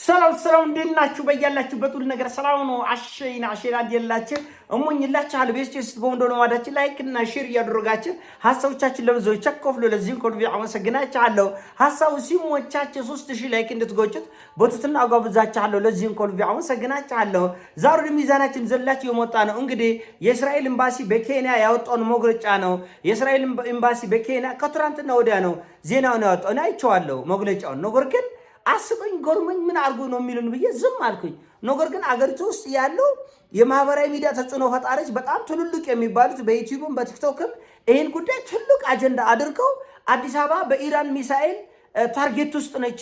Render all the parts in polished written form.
ሰላም እንዴናችሁ? በያላችሁበት ሁሉ ነገር ሰላም ነው። አሸይና አይደላችሁ እሞኝላችኋለሁ። ቤስቲስ በወንዶ ለማዳችን ላይክ እና ሼር እያደረጋችሁ ሐሳቦቻችን ለብዙዎች አከፍሉ። ለዚህም ኮልቪ አመሰግናችኋለሁ። ሐሳቡ ሲሞቻችሁ 3000 ላይክ እንድትጎጩት በትትና አጋብዛችኋለሁ። ለዚህም ኮልቪ አመሰግናችኋለሁ። ዛሬ ሚዛናችን ዘላችሁ የመጣ ነው። እንግዲህ የእስራኤል ኤምባሲ በኬንያ ያወጣውን መግለጫ ነው። የእስራኤል ኤምባሲ በኬንያ ከትናንትና ወዲያ ነው ዜናውን ያወጣው። እና አይቼዋለሁ መግለጫውን። ነገር ግን አስቆኝ ጎርመኝ ምን አርጎ ነው የሚሉን ብዬ ዝም አልኩኝ። ነገር ግን አገሪቱ ውስጥ ያለው የማህበራዊ ሚዲያ ተጽዕኖ ፈጣሪዎች በጣም ትልልቅ የሚባሉት በዩቲዩብም በቲክቶክም ይሄን ጉዳይ ትልቅ አጀንዳ አድርገው አዲስ አበባ በኢራን ሚሳኤል ታርጌት ውስጥ ነች፣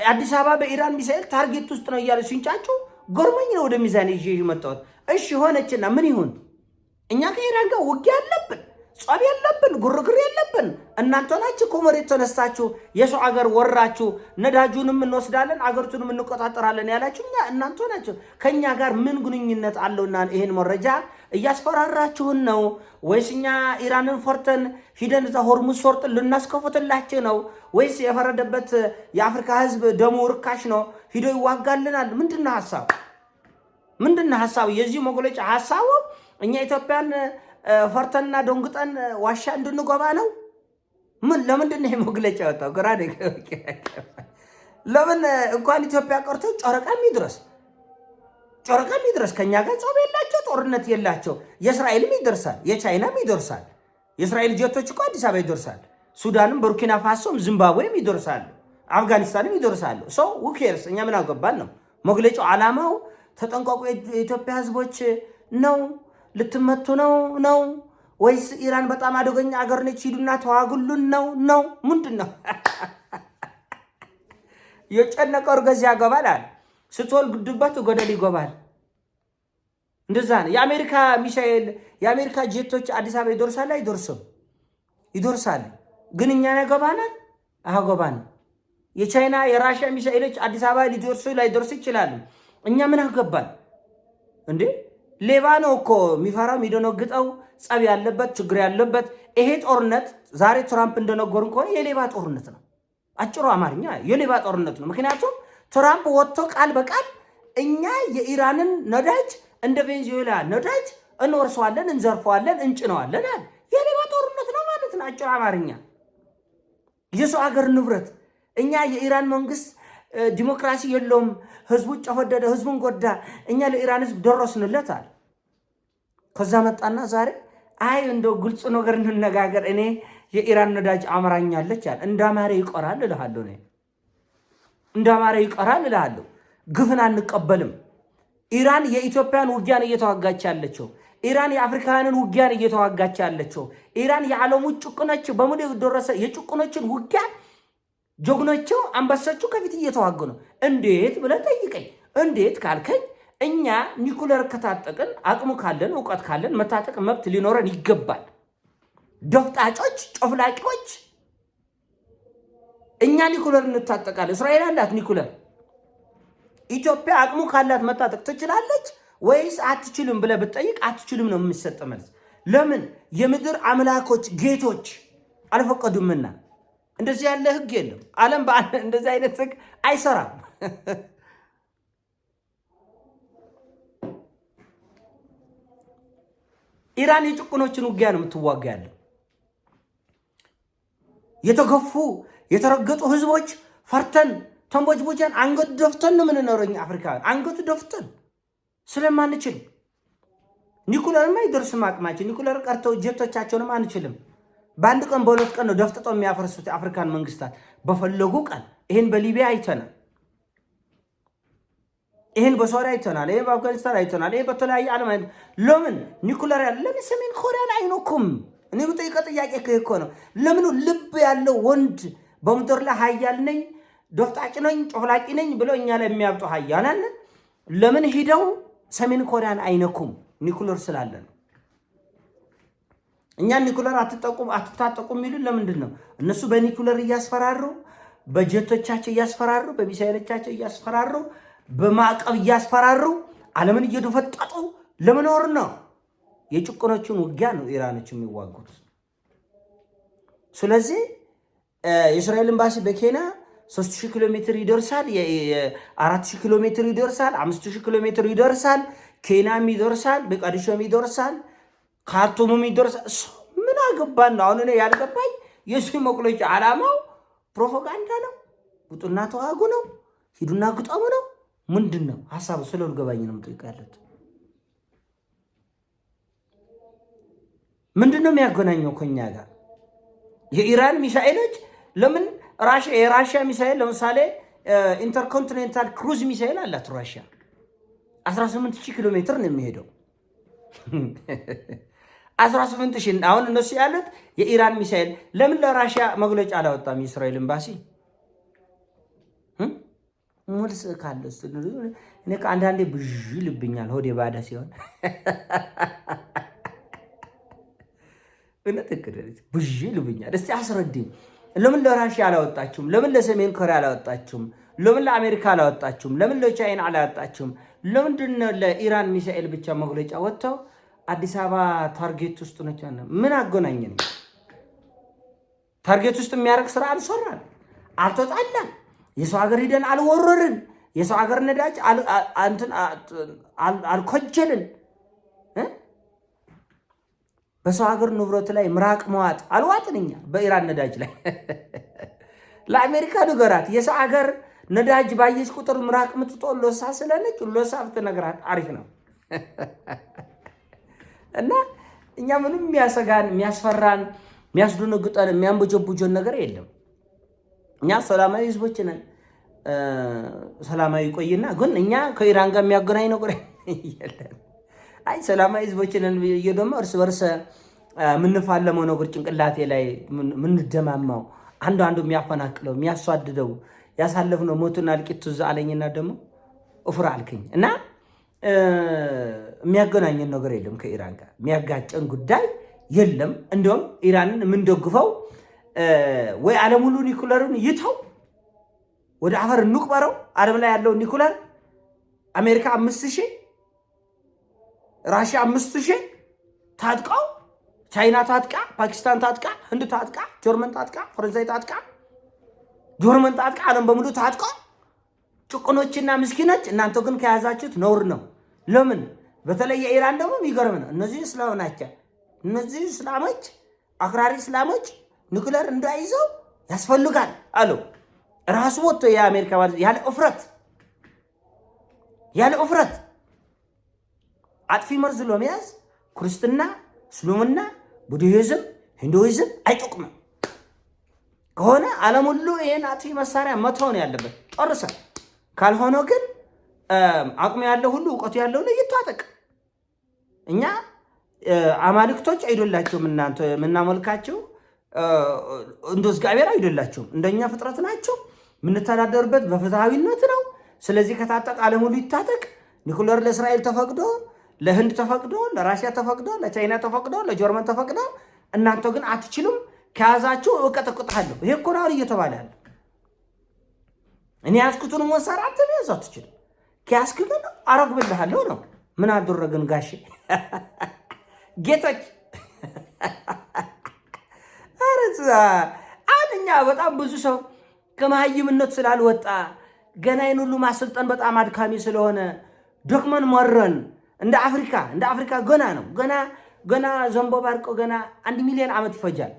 አዲስ አበባ በኢራን ሚሳኤል ታርጌት ውስጥ ነው እያሉ ሲንጫጩ ጎርመኝ ነው ወደ ሚዛን ይዤ የመጣሁት። እሺ ሆነችና ምን ይሁን? እኛ ከኢራን ጋር ውጊያ አለብን፣ ጸብ የለብን፣ ግርግር የለብን። እናንተ ናችሁ ኮመሬት ተነሳችሁ የሰው አገር ወራችሁ ነዳጁንም እንወስዳለን አገሪቱንም እንቆጣጠራለን ያላችሁ እናንተ ናችሁ። ከኛ ጋር ምን ግንኙነት አለውና ይሄን መረጃ እያስፈራራችሁን ነው ወይስ እኛ ኢራንን ፈርተን ሂደን እዛ ሆርሙዝ ሰርጥ ልናስከፍትላችሁ ነው ወይስ የፈረደበት የአፍሪካ ህዝብ ደሙ ርካሽ ነው ሂዶ ይዋጋልናል? ምንድነው ሐሳብ? ምንድነው ሐሳብ? የዚህ መግለጫ ሐሳቡ እኛ ኢትዮጵያን ፈርተንና ደንግጠን ዋሻ እንድንገባ ነው? ምን ለምንድን ነው መግለጫ ወጣው? ገራደ ለምን እንኳን ኢትዮጵያ ቀርቶ ጨረቃም ይድረስ ከኛ ጋር ጾም የላቸው ጦርነት የላቸው። የእስራኤልም ይደርሳል፣ የቻይናም ይደርሳል። የእስራኤል ጀቶች እኮ አዲስ አበባ ይደርሳል። ሱዳንም፣ ቡርኪና ፋሶም፣ ዚምባብዌም ይደርሳሉ፣ አፍጋኒስታንም ይደርሳሉ። ሰው ውኬርስ እኛ ምን አገባን ነው መግለጫው። ዓላማው ተጠንቀቁ የኢትዮጵያ ህዝቦች ነው። ልትመቱ ነው ወይስ ኢራን በጣም አደገኛ አገር ነች ሂዱና ተዋጉሉን ነው? ምንድነው? የጨነቀው እርገዝ ያገባል አለ። ስትወልዱበት ገደል ይገባል። እንደዛ ነው። የአሜሪካ ሚሳኤል የአሜሪካ ጄቶች አዲስ አበባ ይደርሳል አይደርስም? ይደርሳል። ግን እኛ ያገባናል አገባን። የቻይና የራሽያ ሚሳኤሎች አዲስ አበባ ሊደርሱ ላይደርሱ ይችላሉ። እኛ ምን አገባን እንዴ? ሌባ ነው እኮ የሚፈራው የሚደነግጠው፣ ጸብ ያለበት ችግር ያለበት። ይሄ ጦርነት ዛሬ ትራምፕ እንደነገሩን ከሆነ የሌባ ጦርነት ነው። አጭሩ አማርኛ የሌባ ጦርነት ነው። ምክንያቱም ትራምፕ ወጥቶ ቃል በቃል እኛ የኢራንን ነዳጅ እንደ ቬንዙዌላ ነዳጅ እንወርሰዋለን፣ እንዘርፈዋለን፣ እንጭነዋለን አለ። የሌባ ጦርነት ነው ማለት ነው አጭሩ አማርኛ። የሰው ሀገር ንብረት እኛ የኢራን መንግስት ዲሞክራሲ የለውም፣ ህዝቡ ጨፈደደ፣ ህዝቡን ጎዳ፣ እኛ ለኢራን ህዝብ ደረስንለት አለ። ከዛ መጣና ዛሬ አይ እንደው ግልጽ ነገር እንነጋገር፣ እኔ የኢራን ነዳጅ አምራኛለች አለ። እንዳማረ ይቀራል እልሃለሁ እኔ እንዳማረ ይቀራል እልሃለሁ። ግፍን አንቀበልም። ኢራን የኢትዮጵያን ውጊያን እየተዋጋች ያለችው፣ ኢራን የአፍሪካውያንን ውጊያን እየተዋጋች ያለችው፣ ኢራን የዓለሙ ጭቁኖች በሙሉ የደረሰ የጭቁኖችን ውጊያ ጀግኖቹ አንበሶቹ ከፊት እየተዋጉ ነው። እንዴት ብለህ ጠይቀኝ። እንዴት ካልከኝ እኛ ኒኩለር ከታጠቅን አቅሙ ካለን እውቀት ካለን መታጠቅ መብት ሊኖረን ይገባል። ደፍጣጮች፣ ጨፍላቂዎች እኛ ኒኩለር እንታጠቃለን። እስራኤል አላት ኒኩለር። ኢትዮጵያ አቅሙ ካላት መታጠቅ ትችላለች ወይስ አትችልም ብለህ ብትጠይቅ አትችልም ነው የሚሰጥ መልስ። ለምን? የምድር አምላኮች ጌቶች አልፈቀዱምና። እንደዚህ ያለ ህግ የለም። ዓለም እንደዚህ አይነት ህግ አይሰራም። ኢራን የጭቁኖችን ውጊያ ነው የምትዋጋ ያለው። የተገፉ የተረገጡ ህዝቦች ፈርተን ተንቦጅቦጃን አንገት ደፍተን ነው የምንኖረኝ። አፍሪካውያን አንገት ደፍተን ስለማንችል ኒኩለርማ ይደርስም አቅማችን ኒኩለር ቀርተው ጀቶቻቸውንም አንችልም። በአንድ ቀን በሁለት ቀን ነው ደፍጥጠው የሚያፈርሱት የአፍሪካን መንግስታት በፈለጉ ቀን። ይሄን በሊቢያ አይተናል፣ ይሄን በሶሪያ አይተናል፣ ይሄን በአፍጋኒስታን አይተናል፣ ይሄን በተለያየ ዓለም አይተናል። ለምን ኒኩለር ያለ ለምን ሰሜን ኮሪያን አይነኩም? እኔ ብጠይቀው ጥያቄ እኮ ነው። ለምን ልብ ያለው ወንድ በምድር ላይ ሀያል ነኝ ደፍጣጭ ነኝ ጨፍላቂ ነኝ ብለው እኛ ላይ የሚያብጡ ሀያላን ለምን ሂደው ሰሜን ኮሪያን አይነኩም? ኒኩለር ስላለን። እኛ ኒኩለር አትታጠቁም የሚሉን ለምንድን ነው? እነሱ በኒኩለር እያስፈራሩ፣ በጀቶቻቸው እያስፈራሩ፣ በሚሳኤሎቻቸው እያስፈራሩ፣ በማዕቀብ እያስፈራሩ ዓለምን እየደፈጠጡ ለመኖር ነው። የጭቁኖቹን ውጊያ ነው ኢራኖች የሚዋጉት። ስለዚህ የእስራኤል ኤምባሲ በኬንያ 3000 ኪሎ ሜትር ይደርሳል፣ 4000 ኪሎ ሜትር ይደርሳል፣ 5000 ኪሎ ሜትር ይደርሳል፣ ኬንያም ይደርሳል፣ ሞቃዲሾም ይደርሳል፣ ካርቱምም ይደርሳል። ምን አገባን ነው? አሁን እኔ ያልገባኝ የሱ መቁለጫ ዓላማው ፕሮፓጋንዳ ነው፣ ውጡና ተዋጉ ነው፣ ሂዱና ግጠሙ ነው። ምንድን ነው ሀሳቡ? ስለልገባኝ ነው የምጠይቃለት። ምንድን ነው የሚያገናኘው ከኛ ጋር? የኢራን ሚሳኤሎች ለምን የራሽያ ሚሳኤል ለምሳሌ ኢንተርኮንቲኔንታል ክሩዝ ሚሳኤል አላት ራሽያ 18000 ኪሎ ሜትር ነው የሚሄደው። 18000 አሁን እነሱ ያሉት የኢራን ሚሳኤል ለምን ለራሽያ መግለጫ አላወጣም የእስራኤል ኤምባሲ? ሙልስ ካለስ እኔ አንዳንዴ ብዥ ይልብኛል ሆዴ ባዳ ሲሆን ብዥ ይልብኛል። እስቲ አስረድኝ። ለምን ለራሽያ አላወጣችሁም? ለምን ለሰሜን ኮሪያ አላወጣችሁም? ለምን ለአሜሪካ አላወጣችሁም? ለምን ለቻይና አላወጣችሁም? ለምንድን ነው ለኢራን ሚሳኤል ብቻ መግለጫ ወጥተው አዲስ አበባ ታርጌት ውስጥ ነች? ምን አገናኘን? ታርጌት ውስጥ የሚያደርግ ስራ አልሰራን፣ አልተጣላን፣ የሰው ሀገር ሂደን አልወረርን፣ የሰው ሀገር ነዳጅ አልኮጀልን፣ በሰው ሀገር ንብረት ላይ ምራቅ መዋጥ አልዋጥን። እኛ በኢራን ነዳጅ ላይ ለአሜሪካ ንገራት፣ የሰው ሀገር ነዳጅ ባየች ቁጥር ምራቅ ምጥጦ ሎሳ ስለነች ሎሳ ብትነግራት አሪፍ ነው። እና እኛ ምንም የሚያሰጋን የሚያስፈራን የሚያስደነግጠን የሚያንበጀቡጀን ነገር የለም። እኛ ሰላማዊ ህዝቦች ነን። ሰላማዊ ቆይና ግን እኛ ከኢራን ጋር የሚያገናኝ ነገር የለም። አይ ሰላማዊ ህዝቦች ነን ብዬ ደግሞ እርስ በርስ የምንፋለመው ነገር ጭንቅላቴ ላይ የምንደማማው አንዱ የሚያፈናቅለው የሚያስዋድደው ያሳለፍነው ሞቱና እልቂቱ ትዝ አለኝና ደግሞ እፍራ አልከኝ እና የሚያገናኘን ነገር የለም። ከኢራን ጋር የሚያጋጨን ጉዳይ የለም። እንዲሁም ኢራንን የምንደግፈው ወይ ዓለም ሁሉ ኒኩለርን ይተው ወደ አፈር እንቁበረው። ዓለም ላይ ያለው ኒኩለር አሜሪካ 5000 ራሽያ 5000 ታጥቀው፣ ቻይና ታጥቃ፣ ፓኪስታን ታጥቃ፣ ህንድ ታጥቃ፣ ጀርመን ታጥቃ፣ ፈረንሳይ ታጥቃ፣ ጀርመን ታጥቃ፣ ዓለም በሙሉ ታጥቆ ጭቁኖችና ምስኪኖች። እናንተ ግን ከያዛችሁት ነውር ነው። ለምን? በተለይ የኢራን ደግሞ የሚገርም ነው። እነዚህ እስላም ናቸው። እነዚህ እስላሞች አክራሪ እስላሞች ኒኩለር እንዳይዘው ያስፈልጋል አሉ። ራሱ ወጥቶ የአሜሪካ ያለ እፍረት አጥፊ መርዝ ለመያዝ ክርስትና፣ እስልምና፣ ቡድሂዝም፣ ሂንዱይዝም አይጠቅምም ከሆነ ዓለም ሁሉ ይሄን አጥፊ መሳሪያ መተው ነው ያለበት ጨርሰ። ካልሆነ ግን አቅሙ ያለው ሁሉ እውቀቱ ያለው ላይ ይታጠቅ። እኛ አማልክቶች አይደላቸውም። እናንተ የምናመልካቸው እንደ እግዚአብሔር አይደላቸውም። እንደኛ ፍጥረት ናቸው። የምንተዳደርበት በፍትሃዊነት ነው። ስለዚህ ከታጠቅ ዓለም ሁሉ ይታጠቅ። ኒኩለር ለእስራኤል ተፈቅዶ፣ ለህንድ ተፈቅዶ፣ ለራሽያ ተፈቅዶ፣ ለቻይና ተፈቅዶ፣ ለጀርመን ተፈቅዶ፣ እናንተ ግን አትችሉም። ከያዛችሁ እቀጠቅጣለሁ። ይሄ እኮ ነው እየተባለ ያለ። እኔ ያዝኩትን መሳሪያ አንተ መያዝ አትችልም። ከያዝክ ግን አረግብልሃለሁ ነው። ምን አደረግን ጋሼ ጌቶች? አንኛ በጣም ብዙ ሰው ከመሀይምነት ስላልወጣ ገና ይህን ሁሉ ማሰልጠን በጣም አድካሚ ስለሆነ ደክመን መረን። እንደ አፍሪካ ገና ነው። ገና ዘንቦ ባርቆ ገና 1 ሚሊዮን ዓመት ይፈጃል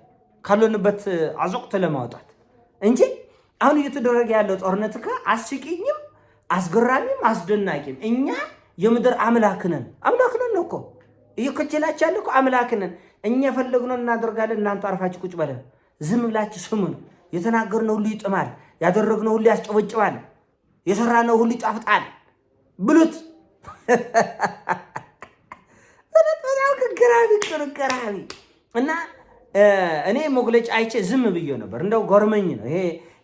ካለንበት አዘቅት ለማውጣት እንጂ አሁን እየተደረገ ያለው ጦርነት አስቂኝም አስገራሚም አስደናቂም። እኛ የምድር አምላክ ነን ነው እኮ እየከቸላችሁ ያለው እኮ አምላክ ነን። እኛ የፈለግነው እናደርጋለን። እናንተ አርፋችሁ ቁጭ በለን ዝም ብላችሁ ስሙን። የተናገርነው ሁሉ ይጥማል፣ ያደረግነው ሁሉ ያስጨበጭባል፣ የሰራነው ሁሉ ይጣፍጣል ብሉት። ገራሚ እና እኔ መግለጫ አይቼ ዝም ብዬ ነበር። እንደው ጎርመኝ ነው ይሄ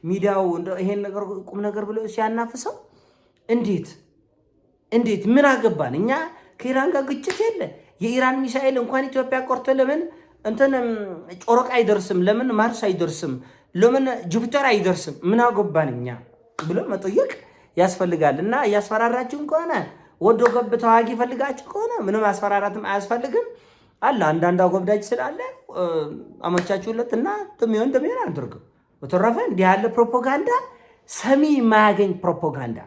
ሚዲያው ይሄን ነገር ቁም ነገር ብሎ ሲያናፍሰው እንዴት ምን አገባን እኛ? ከኢራን ጋር ግጭት የለ። የኢራን ሚሳኤል እንኳን ኢትዮጵያ ቆርቶ ለምን ጮሮቅ አይደርስም? ለምን ማርስ አይደርስም? ለምን ጁፒተር አይደርስም? ምን አገባን እኛ ብሎ መጠየቅ ያስፈልጋል። እና እያስፈራራችሁን ከሆነ ወዶ ገብ ተዋጊ ፈልጋችሁ ከሆነ ምንም አስፈራራትም አያስፈልግም። አለ አንዳንድ አጎብዳጅ ስላለ አመቻችሁለት እና እንደሚሆን አድርገው። በተረፈ እንዲህ ያለ ፕሮፓጋንዳ ሰሚ የማያገኝ ፕሮፓጋንዳ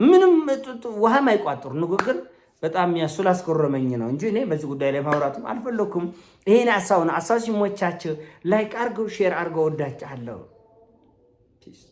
ምንም ውሃ ማይቋጥሩ ንግግር በጣም ስላስገረመኝ ነው እንጂ እኔ በዚህ ጉዳይ ላይ ማውራትም አልፈለኩም። ይሄን ሐሳብ ሲሞቻችሁ ላይክ አርገው ሼር አርገው ወዳችኋለሁ። ፒስ